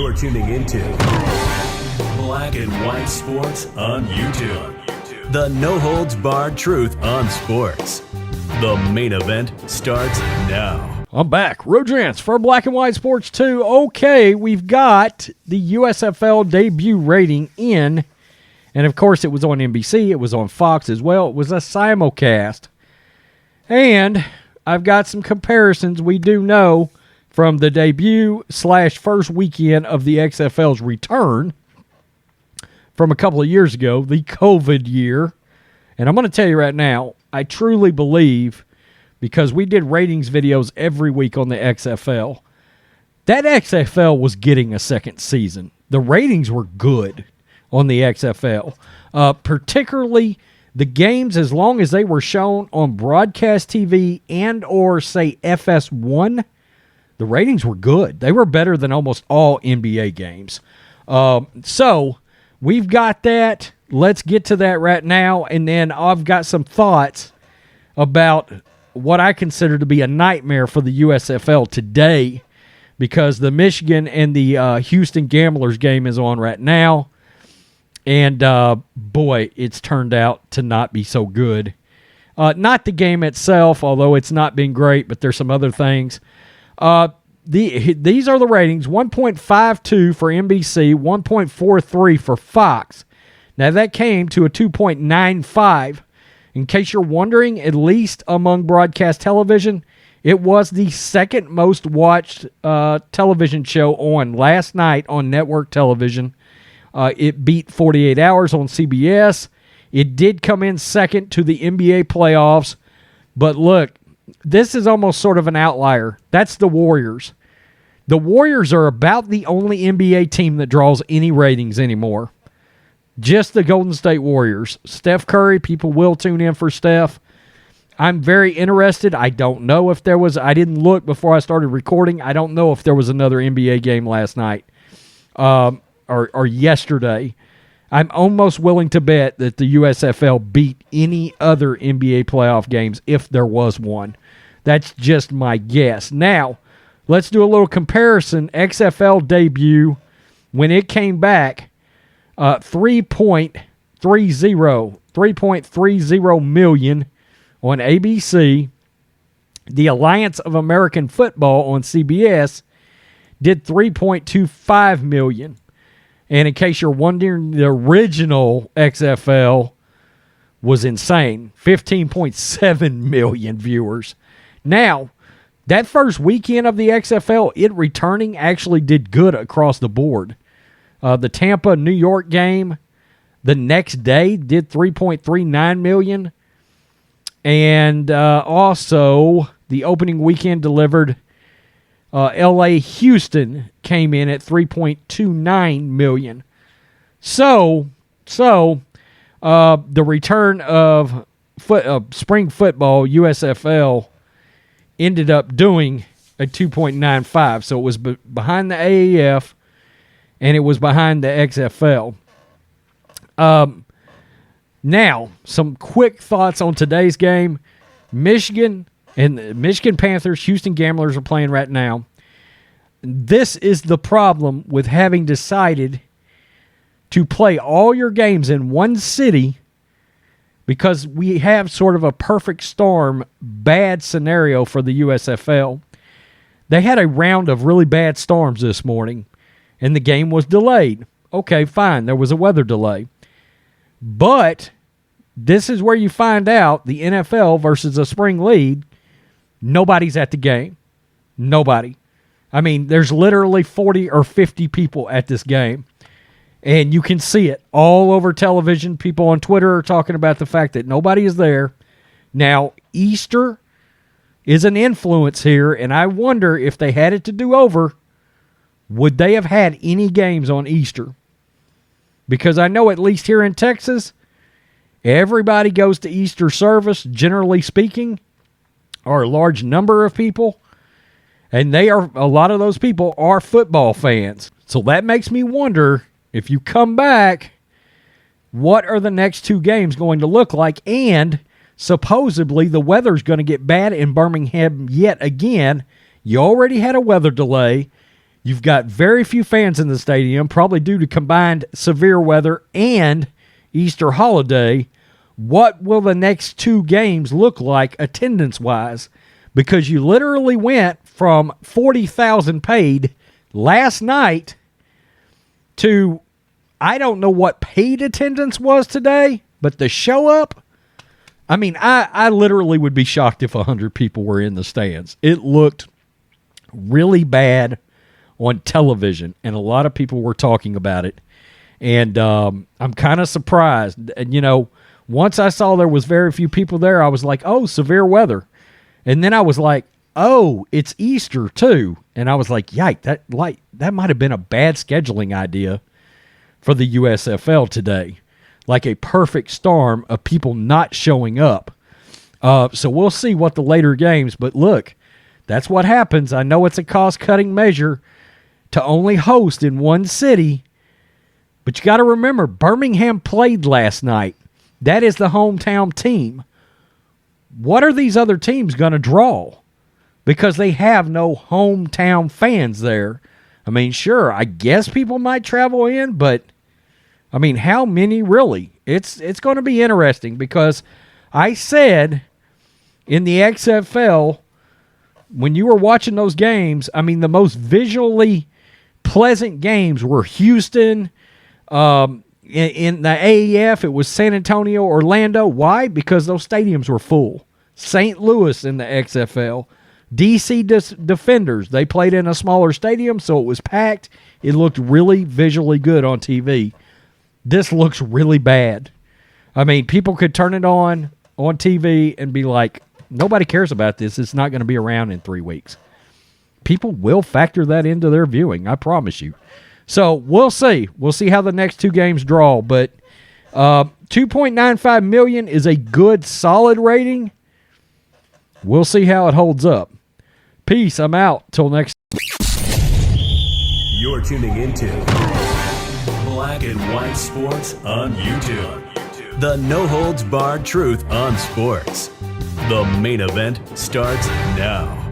You're tuning into Black and White Sports on YouTube. The no-holds-barred truth on sports. The main event starts now. I'm back. Rodrance for Black and White Sports 2. Okay, we've got the USFL debut rating in. And, of course, it was on NBC. It was on Fox as well. It was a simulcast. And I've got some comparisons we do know from the debut / first weekend of the XFL's return from a couple of years ago, the COVID year. And I'm going to tell you right now, I truly believe, because we did ratings videos every week on the XFL, that XFL was getting a second season. The ratings were good on the XFL, particularly the games, as long as they were shown on broadcast TV and or, say, FS1, the ratings were good. They were better than almost all NBA games. So we've got that. Let's get to that right now, and then I've got some thoughts about what I consider to be a nightmare for the USFL today, because the Michigan and the Houston Gamblers game is on right now. And, boy, it's turned out to not be so good. Not the game itself, although it's not been great, but there's some other things. These are the ratings: 1.52 for NBC, 1.43 for Fox. Now, that came to a 2.95. In case you're wondering, at least among broadcast television, it was the second most watched television show on last night on network television. It beat 48 Hours on CBS. It did come in second to the NBA playoffs. But look, this is almost sort of an outlier. That's the Warriors. The Warriors are about the only NBA team that draws any ratings anymore. Just the Golden State Warriors. Steph Curry, people will tune in for Steph. I'm very interested. I don't know if there was, I didn't look before I started recording. I don't know if there was another NBA game last night. Or yesterday. I'm almost willing to bet that the USFL beat any other NBA playoff games if there was one. That's just my guess. Now, let's do a little comparison. XFL debut, when it came back, 3.30 million on ABC. The Alliance of American Football on CBS did 3.25 million. And in case you're wondering, the original XFL was insane. 15.7 million viewers. Now, that first weekend of the XFL, it returning actually did good across the board. The Tampa-New York game, the next day, did 3.39 million. And also, the opening weekend delivered L.A. Houston came in at 3.29 million. So the return of spring football, USFL, ended up doing a 2.95. So it was behind the AAF, and it was behind the XFL. Now, some quick thoughts on today's game. Michigan and the Michigan Panthers, Houston Gamblers are playing right now. This is the problem with having decided to play all your games in one city, because we have sort of a perfect storm bad scenario for the USFL. They had a round of really bad storms this morning, and the game was delayed. Okay, fine. There was a weather delay. But this is where you find out the NFL versus a spring league. Nobody's at the game. Nobody. I mean, there's literally 40 or 50 people at this game. And you can see it all over television. People on Twitter are talking about the fact that nobody is there. Now, Easter is an influence here, and I wonder if they had it to do over, would they have had any games on Easter? Because I know at least here in Texas, everybody goes to Easter service, generally speaking, or a large number of people, and a lot of those people are football fans. So that makes me wonder, if you come back, what are the next two games going to look like? And supposedly the weather's going to get bad in Birmingham yet again. You already had a weather delay. You've got very few fans in the stadium, probably due to combined severe weather and Easter holiday. What will the next 2 games look like attendance-wise? Because you literally went from 40,000 paid last night to, I don't know what paid attendance was today, but the show up, I mean, I literally would be shocked if 100 people were in the stands. It looked really bad on television, and a lot of people were talking about it. And I'm kind of surprised. And, once I saw there was very few people there, I was like, oh, severe weather. And then I was like, oh, it's Easter too. And I was like, yike, that might have been a bad scheduling idea for the USFL today. Like a perfect storm of people not showing up. So we'll see what the later games, but look, that's what happens. I know it's a cost-cutting measure to only host in one city, but you got to remember, Birmingham played last night. That is the hometown team. What are these other teams going to draw? Because they have no hometown fans there. I mean, sure, I guess people might travel in, but I mean, how many really? It's going to be interesting because I said in the XFL, when you were watching those games, I mean, the most visually pleasant games were Houston. In the AEF, it was San Antonio, Orlando. Why? Because those stadiums were full. St. Louis in the XFL. DC Defenders, they played in a smaller stadium, so it was packed. It looked really visually good on TV. This looks really bad. I mean, people could turn it on TV and be like, nobody cares about this. It's not going to be around in 3 weeks. People will factor that into their viewing, I promise you. So we'll see. We'll see how the next 2 games draw. But $2.95 million is a good, solid rating. We'll see how it holds up. Peace. I'm out. Till next. You're tuning into Black and White Sports on YouTube. The no-holds-barred truth on sports. The main event starts now.